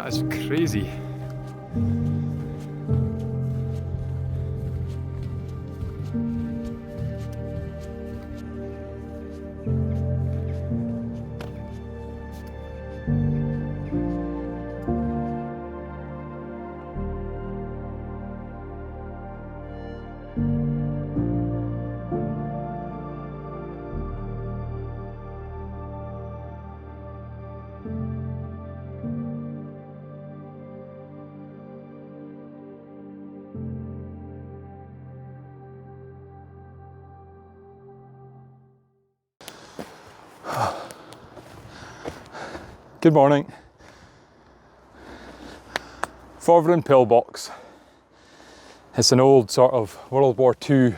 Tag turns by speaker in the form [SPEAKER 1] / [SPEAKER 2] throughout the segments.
[SPEAKER 1] That is crazy. Good morning. Forveren pillbox. It's an old sort of World War II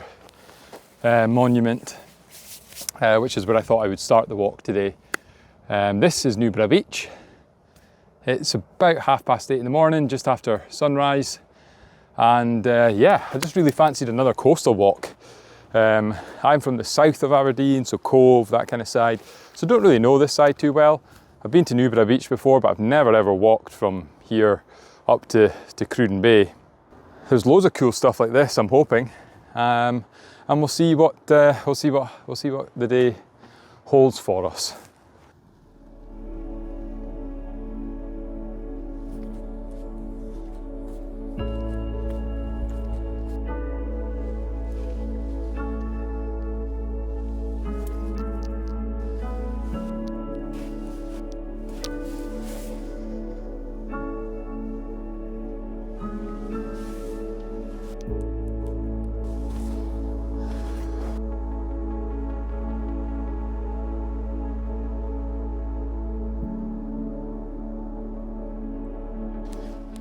[SPEAKER 1] monument, which is where I thought I would start the walk today. This is Newburgh Beach. It's about 8:30 in the morning, just after sunrise. And yeah, I just really fancied another coastal walk. I'm from the south of Aberdeen, so Cove, that kind of side. So don't really know this side too well. I've been to Newburgh Beach before, but I've never ever walked from here up to Cruden Bay. There's loads of cool stuff like this, I'm hoping, and we'll see what the day holds for us.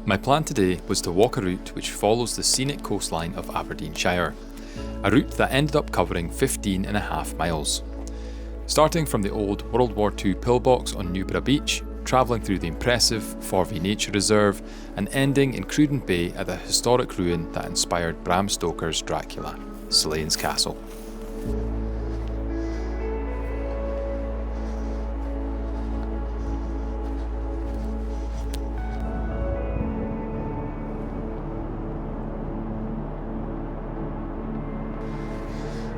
[SPEAKER 2] My plan today was to walk a route which follows the scenic coastline of Aberdeenshire, a route that ended up covering 15.5 miles. Starting from the old World War II pillbox on Newburgh Beach, travelling through the impressive Forvey Nature Reserve and ending in Cruden Bay at the historic ruin that inspired Bram Stoker's Dracula, Slane's Castle.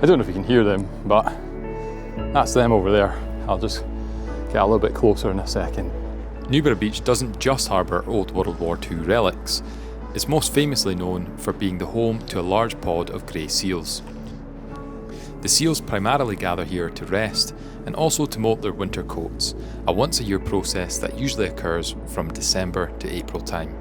[SPEAKER 1] I don't know if you can hear them, but that's them over there. I'll just get a little bit closer in a second.
[SPEAKER 2] Newburgh Beach doesn't just harbour old World War II relics. It's most famously known for being the home to a large pod of grey seals. The seals primarily gather here to rest and also to moult their winter coats, a once-a-year process that usually occurs from December to April time.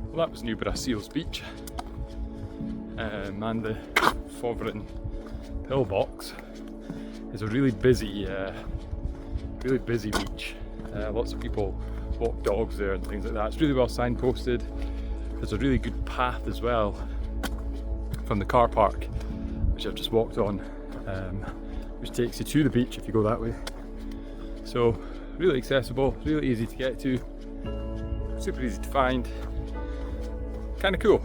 [SPEAKER 1] Well, that was Newburgh Seals Beach, and the Forveren pillbox is a really busy beach. Lots of people walk dogs there and things like that. It's really well signposted. There's a really good path as well from the car park, which I've just walked on, which takes you to the beach if you go that way. So really accessible, really easy to get to, super easy to find. Kind of cool.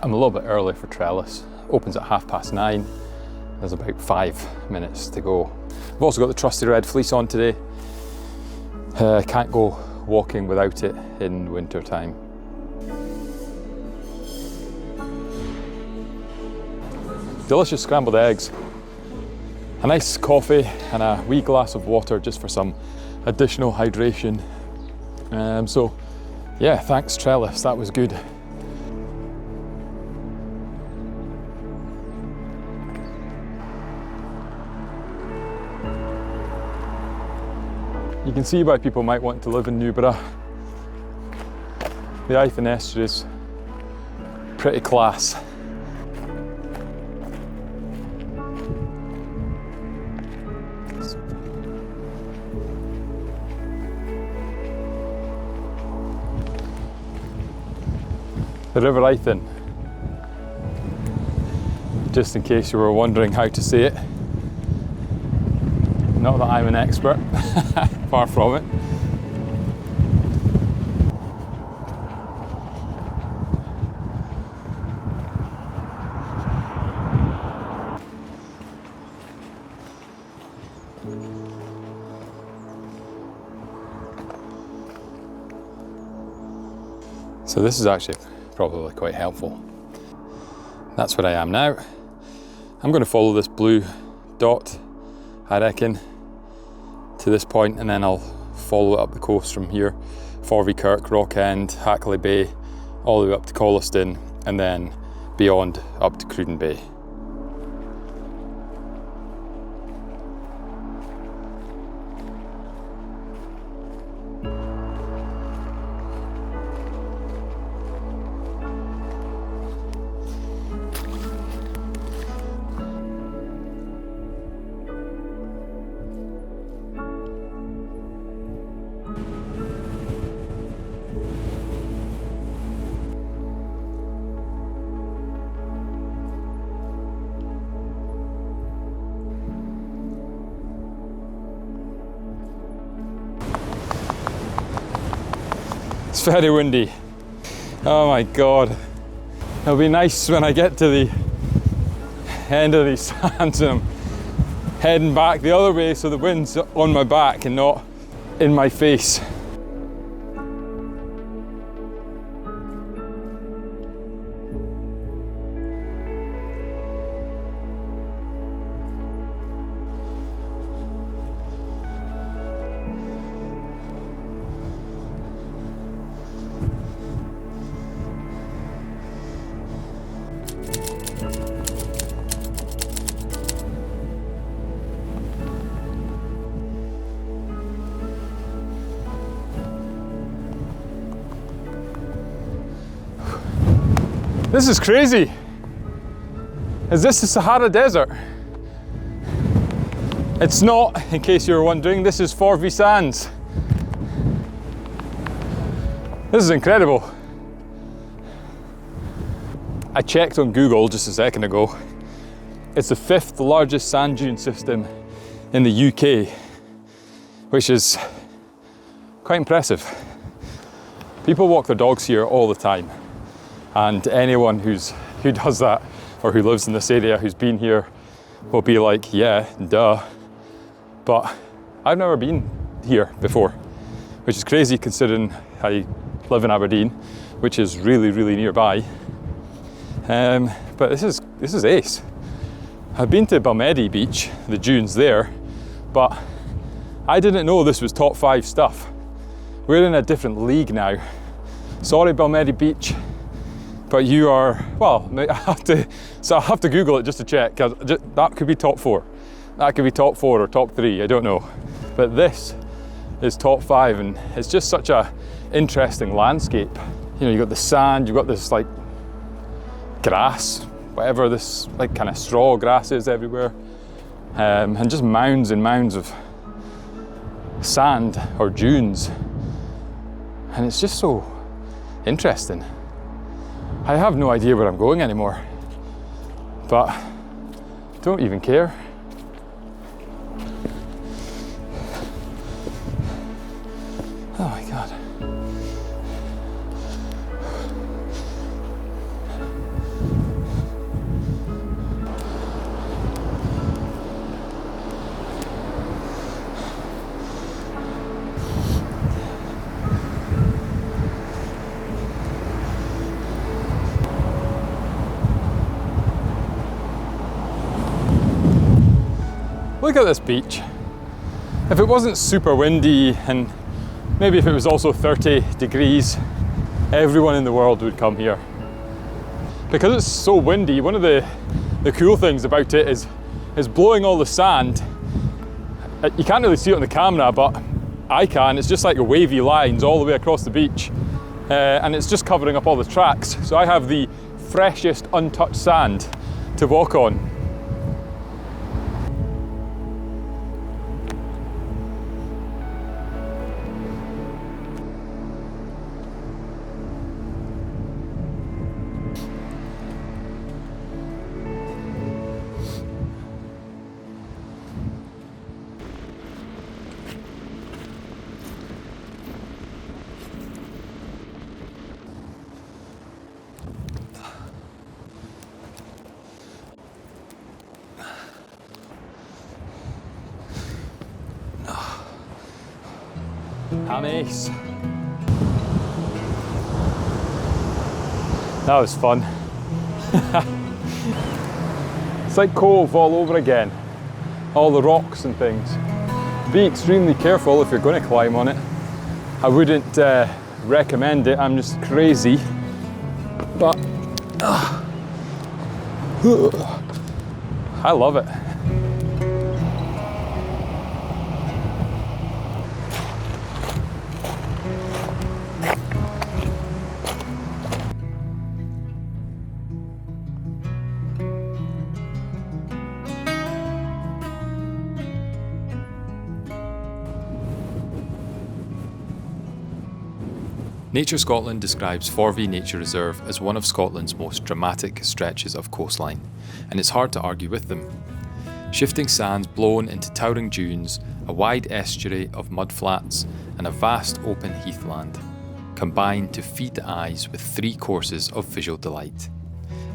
[SPEAKER 1] I'm a little bit early for Trellis. Opens at 9:30. There's about 5 minutes to go. I've also got the trusty red fleece on today. Can't go walking without it in winter time. Delicious scrambled eggs, a nice coffee and a wee glass of water just for some additional hydration. So yeah, thanks Trellis, that was good. You can see why people might want to live in Newburgh. The Ifan estuary is pretty class. The River Ifan, just in case you were wondering how to say it. Not that I'm an expert, far from it. So this is actually probably quite helpful. That's where I am now. I'm going to follow this blue dot, I reckon, to this point, and then I'll follow it up the coast from here. Forvey Kirk, Rockend, Hackley Bay, all the way up to Colliston, and then beyond up to Cruden Bay. It's very windy. Oh my God. It'll be nice when I get to the end of these sands and I'm heading back the other way so the wind's on my back and not in my face. This is crazy. Is this the Sahara Desert? It's not, in case you were wondering. This is Forvey Sands. This is incredible. I checked on Google just a second ago. It's the 5th largest sand dune system in the UK, which is quite impressive. People walk their dogs here all the time. And anyone who does that, or who lives in this area, who's been here, will be like, yeah, duh. But I've never been here before, which is crazy considering I live in Aberdeen, which is really, really nearby. But this is ace. I've been to Balmedy Beach, the dunes there, but I didn't know this was top 5 stuff. We're in a different league now. Sorry, Balmedy Beach. But you are, well, I have to Google it just to check, because that could be top 4. That could be top 4 or top 3, I don't know. But this is top 5, and it's just such a interesting landscape. You know, you've got the sand, you've got this like grass, whatever this like kind of straw grass is everywhere. And just mounds and mounds of sand or dunes. And it's just so interesting. I have no idea where I'm going anymore, but don't even care. Oh my God. Look at this beach. If it wasn't super windy and maybe if it was also 30 degrees, everyone in the world would come here. Because it's so windy, one of the cool things about it is blowing all the sand. You can't really see it on the camera, but I can. It's just like a wavy lines all the way across the beach. and it's just covering up all the tracks. So I have the freshest untouched sand to walk on. I'm ace. That was fun. It's like Cove all over again. All the rocks and things. Be extremely careful if you're going to climb on it. I wouldn't recommend it, I'm just crazy. But I love it.
[SPEAKER 2] Nature Scotland describes Forvey Nature Reserve as one of Scotland's most dramatic stretches of coastline, and it's hard to argue with them. Shifting sands blown into towering dunes, a wide estuary of mudflats, and a vast open heathland combine to feed the eyes with 3 courses of visual delight.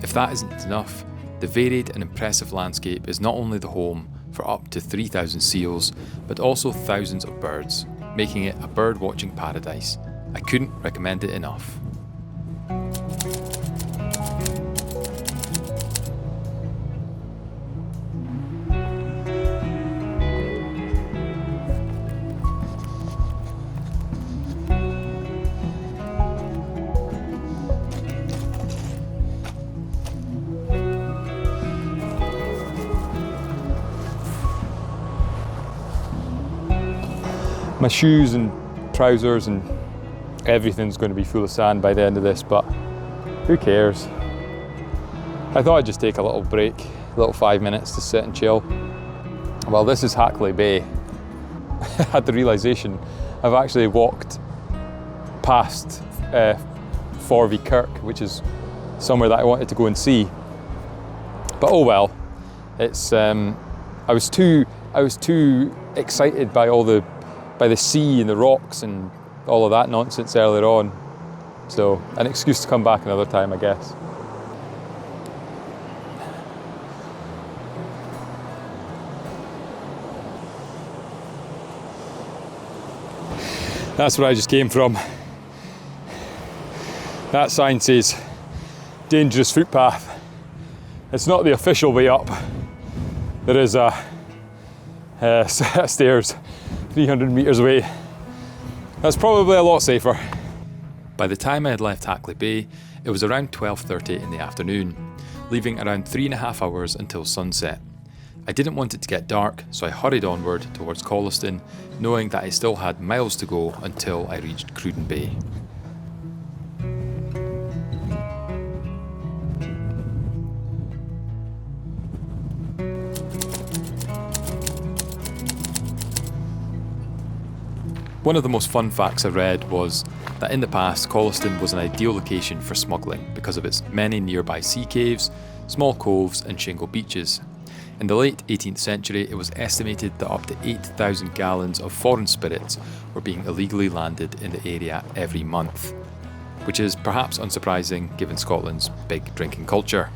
[SPEAKER 2] If that isn't enough, the varied and impressive landscape is not only the home for up to 3,000 seals, but also thousands of birds, making it a bird-watching paradise. I couldn't recommend it enough.
[SPEAKER 1] My shoes and trousers and everything's going to be full of sand by the end of this, but who cares? I thought I'd just take a little break, a little 5 minutes to sit and chill. Well, this is Hackley Bay. I had the realisation I've actually walked past Forvey Kirk, which is somewhere that I wanted to go and see. But oh well, it's I was too excited by the sea and the rocks and all of that nonsense earlier on. So, an excuse to come back another time, I guess. That's where I just came from. That sign says dangerous footpath. It's not the official way up. There is a set of stairs 300 metres away. That's probably a lot safer.
[SPEAKER 2] By the time I had left Hackley Bay, it was around 12:30 in the afternoon, leaving around 3.5 hours until sunset. I didn't want it to get dark, so I hurried onward towards Colliston, knowing that I still had miles to go until I reached Cruden Bay. One of the most fun facts I read was that in the past, Colliston was an ideal location for smuggling because of its many nearby sea caves, small coves and shingle beaches. In the late 18th century, it was estimated that up to 8,000 gallons of foreign spirits were being illegally landed in the area every month, which is perhaps unsurprising given Scotland's big drinking culture.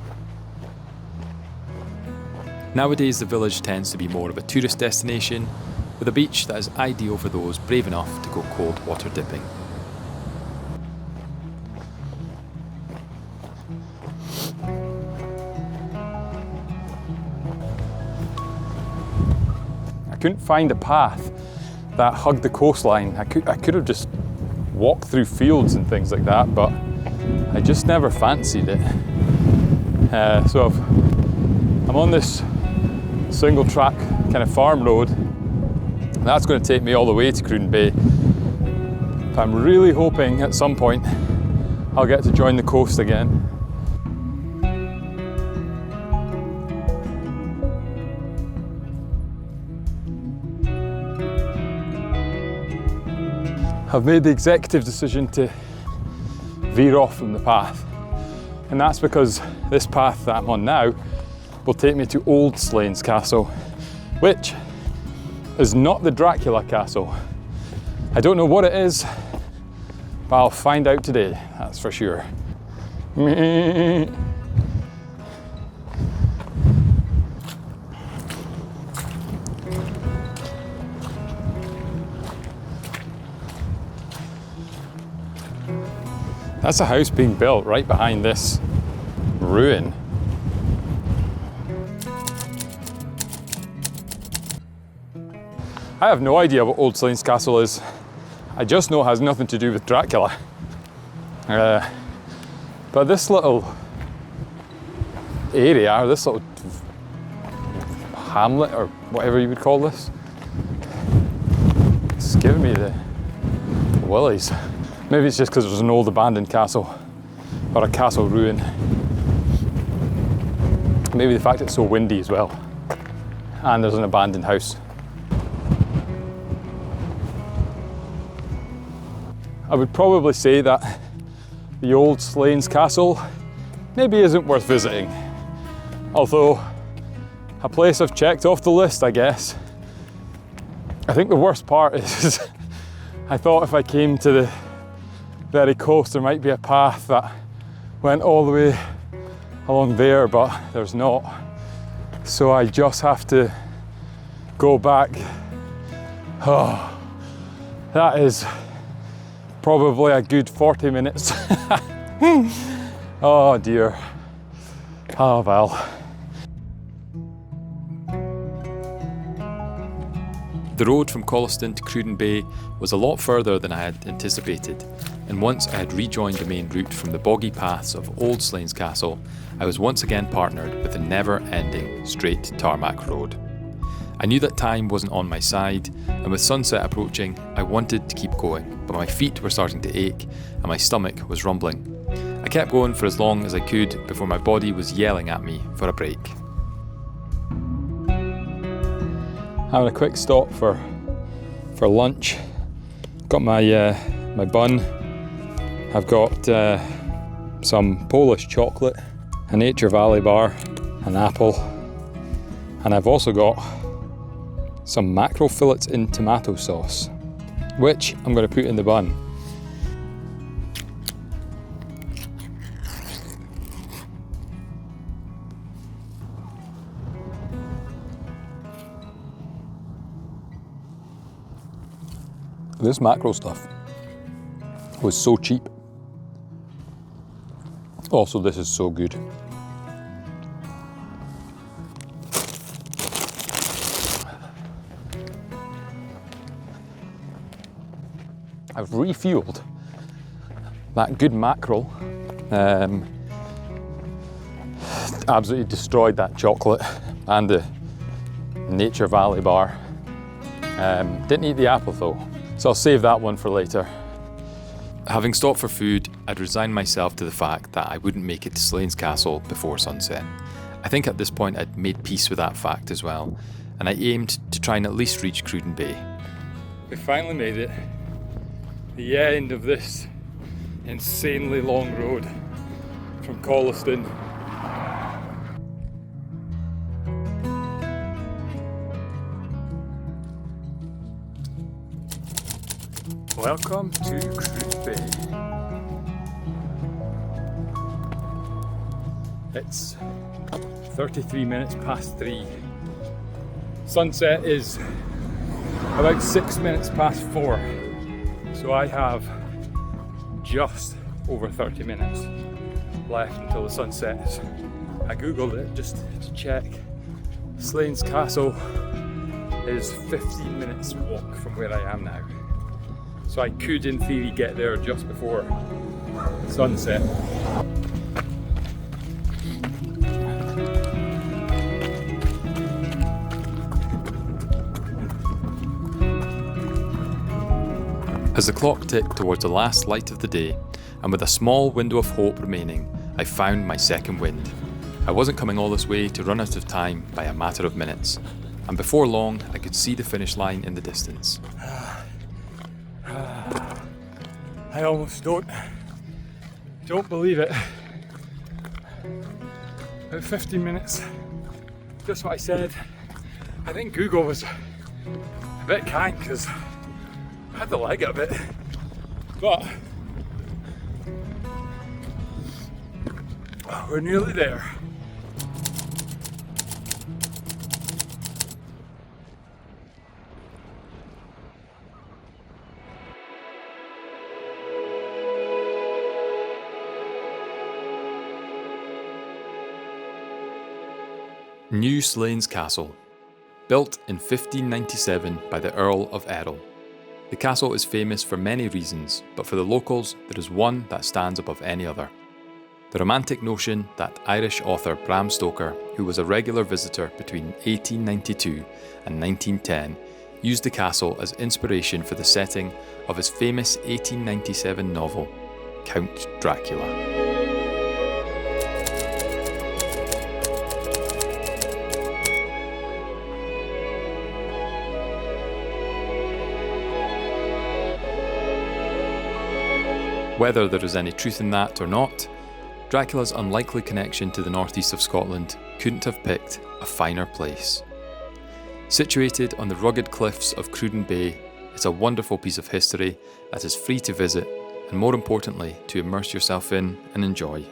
[SPEAKER 2] Nowadays, the village tends to be more of a tourist destination, with a beach that is ideal for those brave enough to go cold water dipping.
[SPEAKER 1] I couldn't find a path that hugged the coastline. I could have just walked through fields and things like that, but I just never fancied it. So I'm on this single track kind of farm road. That's going to take me all the way to Cruden Bay. I'm really hoping at some point I'll get to join the coast again. I've made the executive decision to veer off from the path, and that's because this path that I'm on now will take me to Old Slains Castle, which is not the Dracula castle. I don't know what it is, but I'll find out today, that's for sure. That's a house being built right behind this ruin. I have no idea what Old Slains Castle is. I just know it has nothing to do with Dracula. But this little area, or this little hamlet, or whatever you would call this, it's giving me the willies. Maybe it's just because there's an old abandoned castle, or a castle ruin. Maybe the fact it's so windy as well, and there's an abandoned house. I would probably say that the Old Slains Castle maybe isn't worth visiting, although a place I've checked off the list, I guess. I think the worst part is I thought if I came to the very coast there might be a path that went all the way along there, but there's not. So I just have to go back. Oh, that is probably a good 40 minutes. Oh dear. Oh well.
[SPEAKER 2] The road from Colliston to Cruden Bay was a lot further than I had anticipated, and once I had rejoined the main route from the boggy paths of Old Slains Castle, I was once again partnered with a never-ending straight tarmac road. I knew that time wasn't on my side, and with sunset approaching, I wanted to keep going, but my feet were starting to ache and my stomach was rumbling. I kept going for as long as I could before my body was yelling at me for a break.
[SPEAKER 1] Having a quick stop for lunch. Got my my bun. I've got some Polish chocolate, a Nature Valley bar, an apple, and I've also got some mackerel fillets in tomato sauce, which I'm going to put in the bun. This mackerel stuff was so cheap. Also, this is so good. I've refueled that good mackerel. Absolutely destroyed that chocolate and the Nature Valley bar. Didn't eat the apple though. So I'll save that one for later.
[SPEAKER 2] Having stopped for food, I'd resigned myself to the fact that I wouldn't make it to Slains Castle before sunset. I think at this point I'd made peace with that fact as well, and I aimed to try and at least reach Cruden Bay.
[SPEAKER 1] We finally made it. The end of this insanely long road from Colliston. Welcome to Cruden Bay. It's 33 minutes past 3. Sunset is about 6 minutes past 4. So I have just over 30 minutes left until the sun sets. I googled it just to check. Slains Castle is 15 minutes walk from where I am now. So I could, in theory, get there just before sunset.
[SPEAKER 2] As the clock ticked towards the last light of the day, and with a small window of hope remaining, I found my second wind. I wasn't coming all this way to run out of time by a matter of minutes, and before long I could see the finish line in the distance.
[SPEAKER 1] I almost don't believe it. About 15 minutes, just what I said. I think Google was a bit kind because I had to leg it a bit, but we're nearly there.
[SPEAKER 2] New Slains Castle. Built in 1597 by the Earl of Errol. The castle is famous for many reasons, but for the locals there is one that stands above any other. The romantic notion that Irish author Bram Stoker, who was a regular visitor between 1892 and 1910, used the castle as inspiration for the setting of his famous 1897 novel, Count Dracula. Whether there is any truth in that or not, Dracula's unlikely connection to the northeast of Scotland couldn't have picked a finer place. Situated on the rugged cliffs of Cruden Bay, it's a wonderful piece of history that is free to visit and, more importantly, to immerse yourself in and enjoy.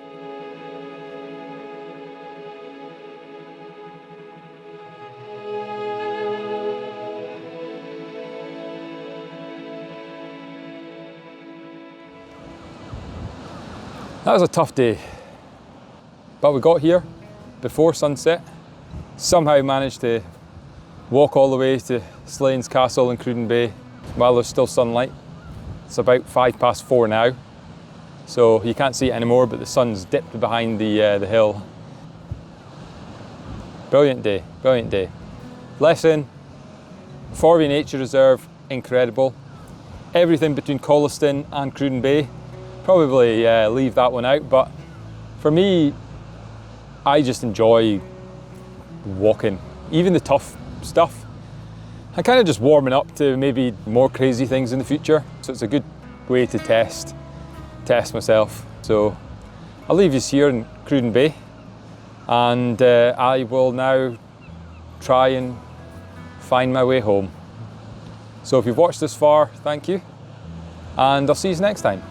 [SPEAKER 1] That was a tough day, but we got here before sunset, somehow managed to walk all the way to Slains Castle in Cruden Bay while there's still sunlight. It's about 4:05 now, so you can't see it anymore, but the sun's dipped behind the hill. Brilliant day, brilliant day. Lesson, Forby Nature Reserve, incredible. Everything between Colliston and Cruden Bay, probably leave that one out, but for me, I just enjoy walking, even the tough stuff. I'm kind of just warming up to maybe more crazy things in the future, so it's a good way to test myself. So I'll leave you here in Cruden Bay, and I will now try and find my way home. So if you've watched this far, thank you, and I'll see you next time.